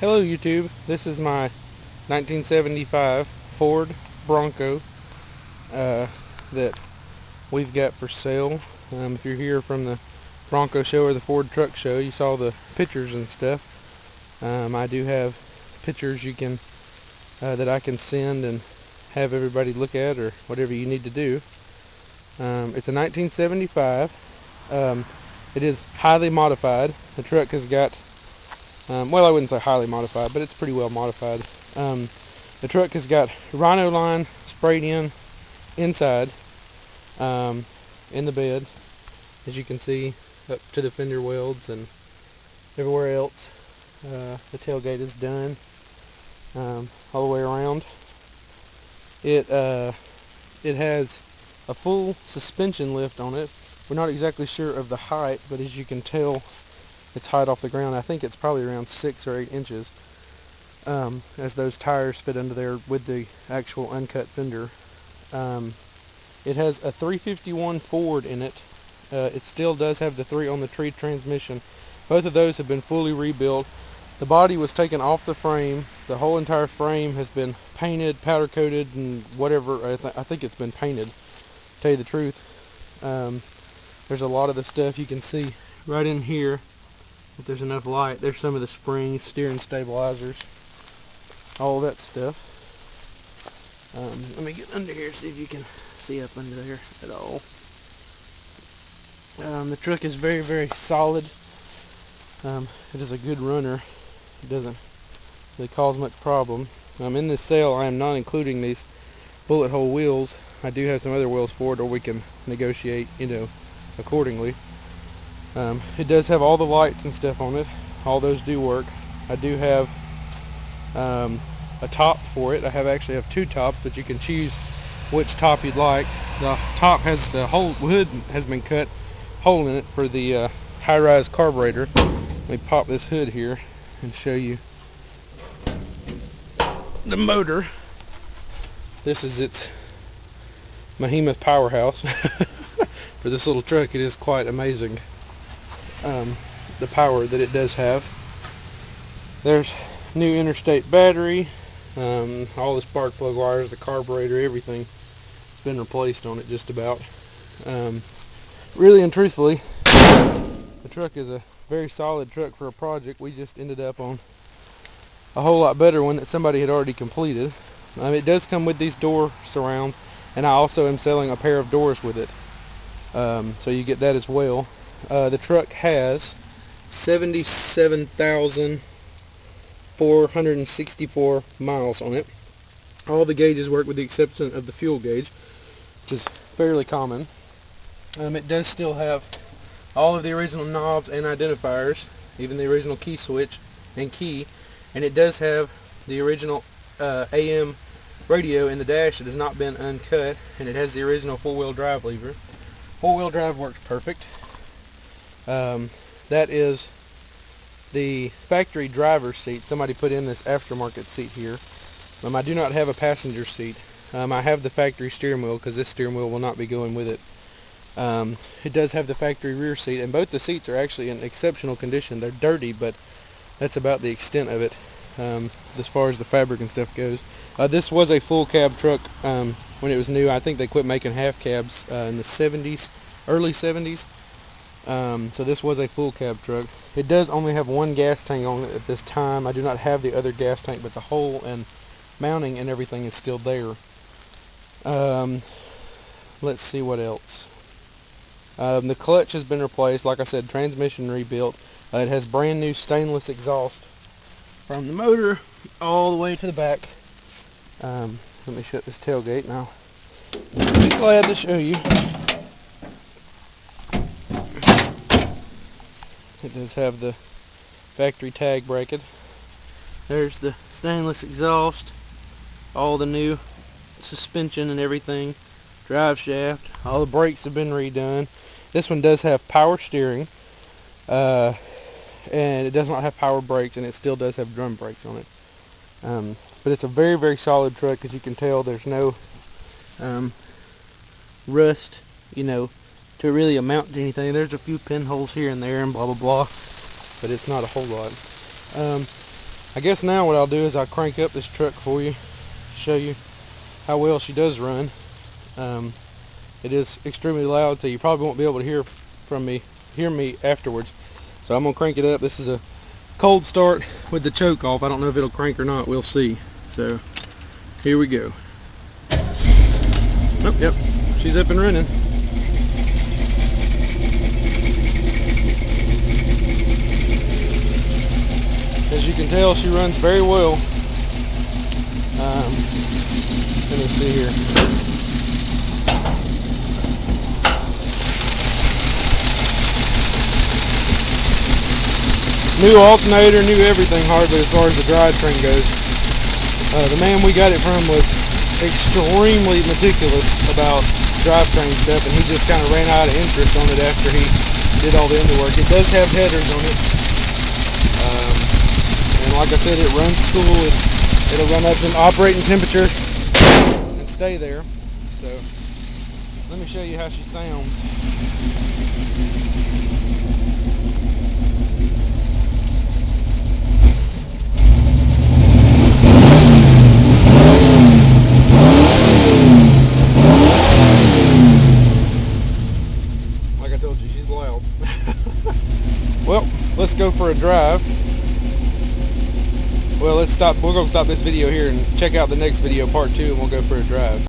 Hello YouTube, this is my 1975 Ford Bronco that we've got for sale. If you're here from the Bronco show or the Ford truck show, you saw the pictures and stuff. I do have pictures you can that I can send and have everybody look at, or whatever you need to do. It's a 1975. It is highly modified. The truck has got well, I wouldn't say highly modified, but it's pretty well modified. The truck has got rhino line sprayed in inside, in the bed, as you can see, up to the fender welds and everywhere else. The tailgate is done all the way around. It has a full suspension lift on it. We're not exactly sure of the height, but as you can tell, it's height off the ground. I think it's probably around 6 or 8 inches, as those tires fit under there with the actual uncut fender. It has a 351 Ford in it. It still does have the 3-on-the-tree transmission. Both of those have been fully rebuilt. The body was taken off the frame. The whole entire frame has been painted, powder coated, and whatever. I think it's been painted, to tell you the truth. There's a lot of the stuff you can see right in here. If there's enough light, there's some of the springs, steering stabilizers, all that stuff. Let me get under here, see if you can see up under there at all. The truck is very, very solid. It is a good runner. It doesn't really cause much problem. In this sale, I am not including these bullet hole wheels. I do have some other wheels for it, or we can negotiate, accordingly. It does have all the lights and stuff on it. All those do work. I do have a top for it. I actually have 2 tops, but you can choose which top you'd like. The top has the whole hood has been cut, hole in it for the high-rise carburetor. Let me pop this hood here and show you the motor. This is its behemoth powerhouse. For this little truck, it is quite amazing. The power that it does have. There's new interstate battery, all the spark plug wires, the carburetor, everything's been replaced on it just about. Really and truthfully, the truck is a very solid truck for a project. We just ended up on a whole lot better one that somebody had already completed. It does come with these door surrounds, and I also am selling a pair of doors with it, so you get that as well. The truck has 77,464 miles on it. All the gauges work with the exception of the fuel gauge, which is fairly common. It does still have all of the original knobs and identifiers, even the original key switch and key, and it does have the original AM radio in the dash that has not been uncut, and it has the original 4-wheel drive lever. 4-wheel drive works perfect. That is the factory driver's seat. Somebody put in this aftermarket seat here. I do not have a passenger seat. I have the factory steering wheel, because this steering wheel will not be going with it. It does have the factory rear seat, and both the seats are actually in exceptional condition. They're dirty, but that's about the extent of it, as far as the fabric and stuff goes. This was a full cab truck when it was new. I think they quit making half cabs in the 70s, early 70s. So this was a full cab truck. It does only have 1 gas tank on it at this time. I do not have the other gas tank, but the hole and mounting and everything is still there. Let's see what else. The clutch has been replaced. Like I said, transmission rebuilt. It has brand new stainless exhaust from the motor all the way to the back. Let me shut this tailgate now. I'll be glad to show you. It does have the factory tag bracket. There's the stainless exhaust, all the new suspension and everything, drive shaft, all the brakes have been redone. This one does have power steering, and it does not have power brakes, and it still does have drum brakes on it. But it's a very, very solid truck. As you can tell, there's no rust, to really amount to anything. There's a few pinholes here and there and blah blah blah, but it's not a whole lot. I guess now what I'll do is I'll crank up this truck for you, show you how well she does run. It is extremely loud, so you probably won't be able to hear me afterwards. So I'm gonna crank it up. This is a cold start with the choke off. I don't know if it'll crank or not. We'll see. So here we go. Oh, yep, she's up and running. As you can tell, she runs very well. Let me see here. New alternator, new everything hardly as far as the drivetrain goes. The man we got it from was extremely meticulous about drivetrain stuff, and he just kind of ran out of interest on it after he did all the engine work. It does have headers on it. And like I said, it runs cool. It'll run up to operating temperature and stay there. So let me show you how she sounds. Like I told you, she's loud. Well, let's go for a drive. Well, we're going to stop this video here and check out the next video, part 2, and we'll go for a drive.